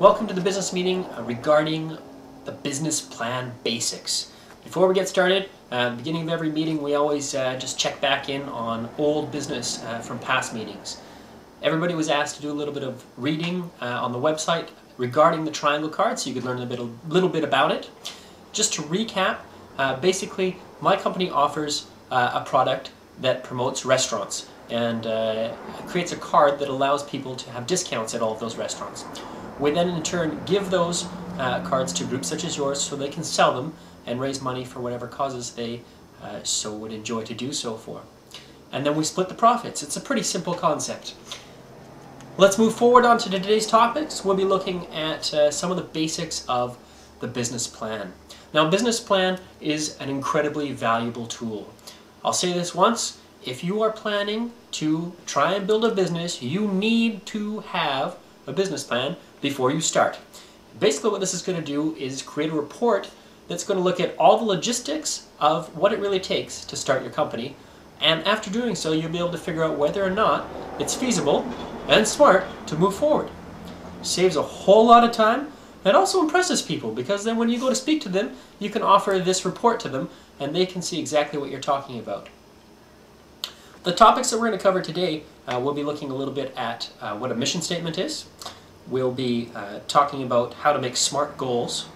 Welcome to the business meeting regarding the business plan basics. Before we get started, at the beginning of every meeting we always just check back in on old business from past meetings. Everybody was asked to do a little bit of reading on the website regarding the triangle card so you could learn a little bit about it. Just to recap, basically my company offers a product that promotes restaurants and creates a card that allows people to have discounts at all of those restaurants. We then in turn give those cards to groups such as yours so they can sell them and raise money for whatever causes they so would enjoy to do so for. And then we split the profits. It's a pretty simple concept. Let's move forward on to today's topics. We'll be looking at some of the basics of the business plan. Now, business plan is an incredibly valuable tool. I'll say this once, if you are planning to try and build a business, you need to have a business plan before you start. Basically what this is going to do is create a report that's going to look at all the logistics of what it really takes to start your company, and after doing so you'll be able to figure out whether or not it's feasible and smart to move forward. Saves a whole lot of time and also impresses people, because then when you go to speak to them you can offer this report to them and they can see exactly what you're talking about. The topics that we're going to cover today, we'll be looking a little bit at what a mission statement is. We'll be talking about how to make SMART goals,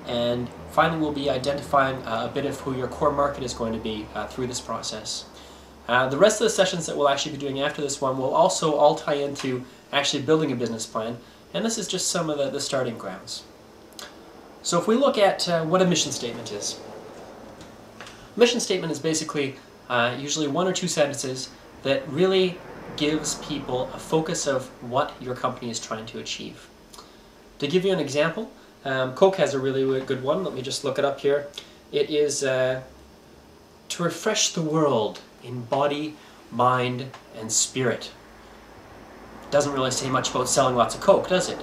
and finally we'll be identifying a bit of who your core market is going to be through this process. The rest of the sessions that we'll actually be doing after this one will also all tie into actually building a business plan, and this is just some of the starting grounds. So if we look at what a mission statement is. Mission statement is basically usually one or two sentences that really gives people a focus of what your company is trying to achieve. To give you an example, Coke has a really good one. Let me just look it up here. It is to refresh the world in body, mind, and spirit. Doesn't really say much about selling lots of Coke, does it?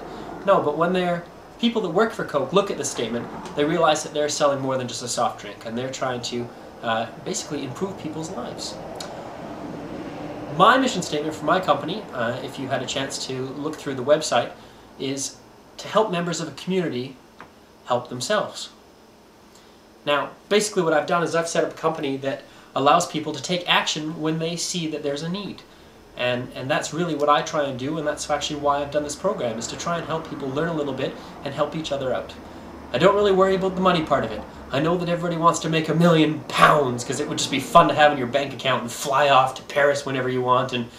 No, but when people that work for Coke look at this statement, they realize that they're selling more than just a soft drink, and they're trying to basically improve people's lives. My mission statement for my company, if you had a chance to look through the website, is to help members of a community help themselves. Now, basically what I've done is I've set up a company that allows people to take action when they see that there's a need. And that's really what I try and do, and that's actually why I've done this program, is to try and help people learn a little bit and help each other out. I don't really worry about the money part of it. I know that everybody wants to make £1 million because it would just be fun to have in your bank account and fly off to Paris whenever you want and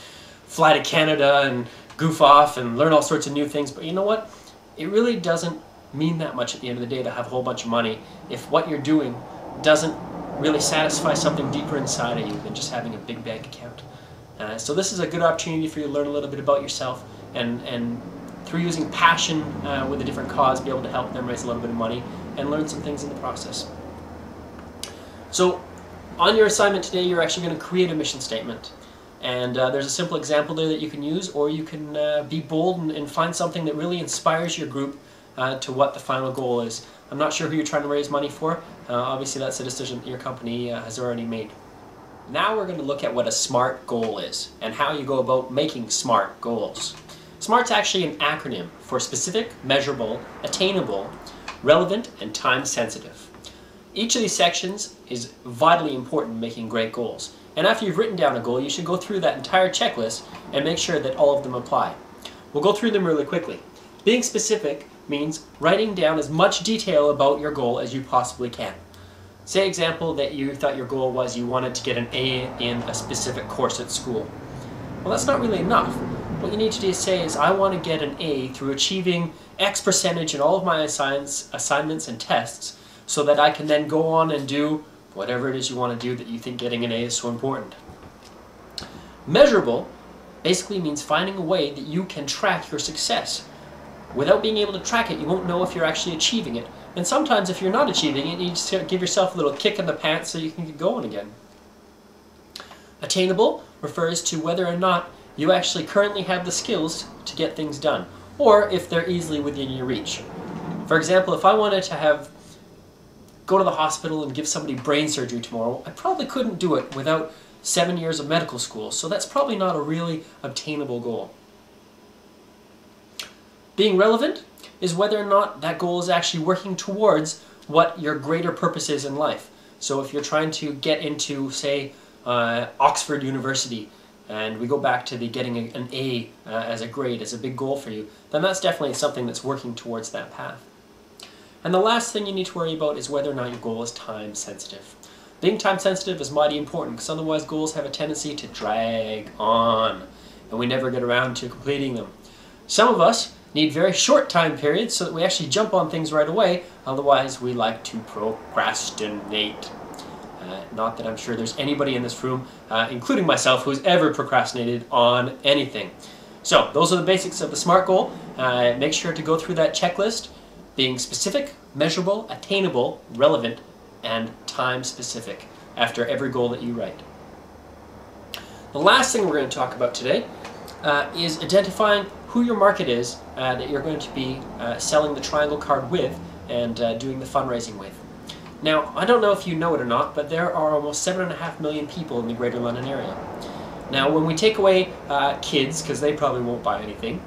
fly to Canada and goof off and learn all sorts of new things. But you know what? It really doesn't mean that much at the end of the day to have a whole bunch of money if what you're doing doesn't really satisfy something deeper inside of you than just having a big bank account. So this is a good opportunity for you to learn a little bit about yourself and through using passion with a different cause, be able to help them raise a little bit of money and learn some things in the process. So on your assignment today, you're actually going to create a mission statement. And there's a simple example there that you can use, or you can be bold and find something that really inspires your group to what the final goal is. I'm not sure who you're trying to raise money for. Obviously that's a decision that your company has already made. Now we're going to look at what a SMART goal is and how you go about making SMART goals. SMART's actually an acronym for specific, measurable, attainable, relevant, and time-sensitive. Each of these sections is vitally important in making great goals. And after you've written down a goal, you should go through that entire checklist and make sure that all of them apply. We'll go through them really quickly. Being specific means writing down as much detail about your goal as you possibly can. Say, example, that you thought your goal was you wanted to get an A in a specific course at school. Well, that's not really enough. What you need to do is say is, I want to get an A through achieving X percentage in all of my assignments and tests, so that I can then go on and do whatever it is you want to do that you think getting an A is so important. Measurable basically means finding a way that you can track your success. Without being able to track it, you won't know if you're actually achieving it. And sometimes if you're not achieving it, you just give yourself a little kick in the pants so you can get going again. Attainable refers to whether or not you actually currently have the skills to get things done, or if they're easily within your reach. For example, if I wanted to go to the hospital and give somebody brain surgery tomorrow, I probably couldn't do it without 7 years of medical school, so that's probably not a really obtainable goal. Being relevant is whether or not that goal is actually working towards what your greater purpose is in life. So if you're trying to get into, say, Oxford University, and we go back to the getting an A as a grade, as a big goal for you, then that's definitely something that's working towards that path. And the last thing you need to worry about is whether or not your goal is time sensitive. Being time sensitive is mighty important, because otherwise goals have a tendency to drag on, and we never get around to completing them. Some of us need very short time periods so that we actually jump on things right away, otherwise we like to procrastinate. Not that I'm sure there's anybody in this room, including myself, who's ever procrastinated on anything. So those are the basics of the SMART goal. Make sure to go through that checklist, being specific, measurable, attainable, relevant, and time specific after every goal that you write. The last thing we're going to talk about today is identifying who your market is that you're going to be selling the Triangle card with and doing the fundraising with. Now, I don't know if you know it or not, but there are almost 7.5 million people in the Greater London area. Now, when we take away kids, because they probably won't buy anything,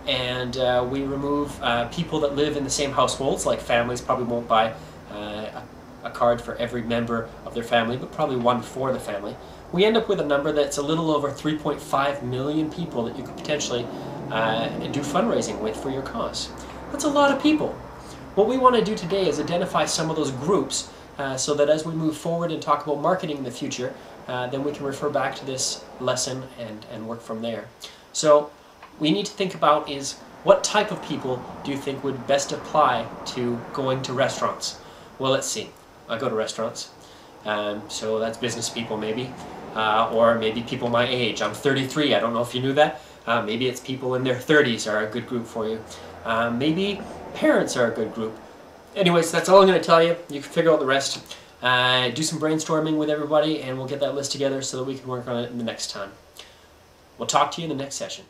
and we remove people that live in the same households, like families probably won't buy a card for every member of their family, but probably one for the family, we end up with a number that's a little over 3.5 million people that you could potentially do fundraising with for your cause. That's a lot of people. What we want to do today is identify some of those groups so that as we move forward and talk about marketing in the future, then we can refer back to this lesson and work from there. So we need to think about is what type of people do you think would best apply to going to restaurants? Well, let's see. I go to restaurants, so that's business people maybe, or maybe people my age. I'm 33, I don't know if you knew that. Maybe it's people in their 30s are a good group for you. Maybe parents are a good group. Anyways, that's all I'm going to tell you. You can figure out the rest. Do some brainstorming with everybody, and we'll get that list together so that we can work on it in the next time. We'll talk to you in the next session.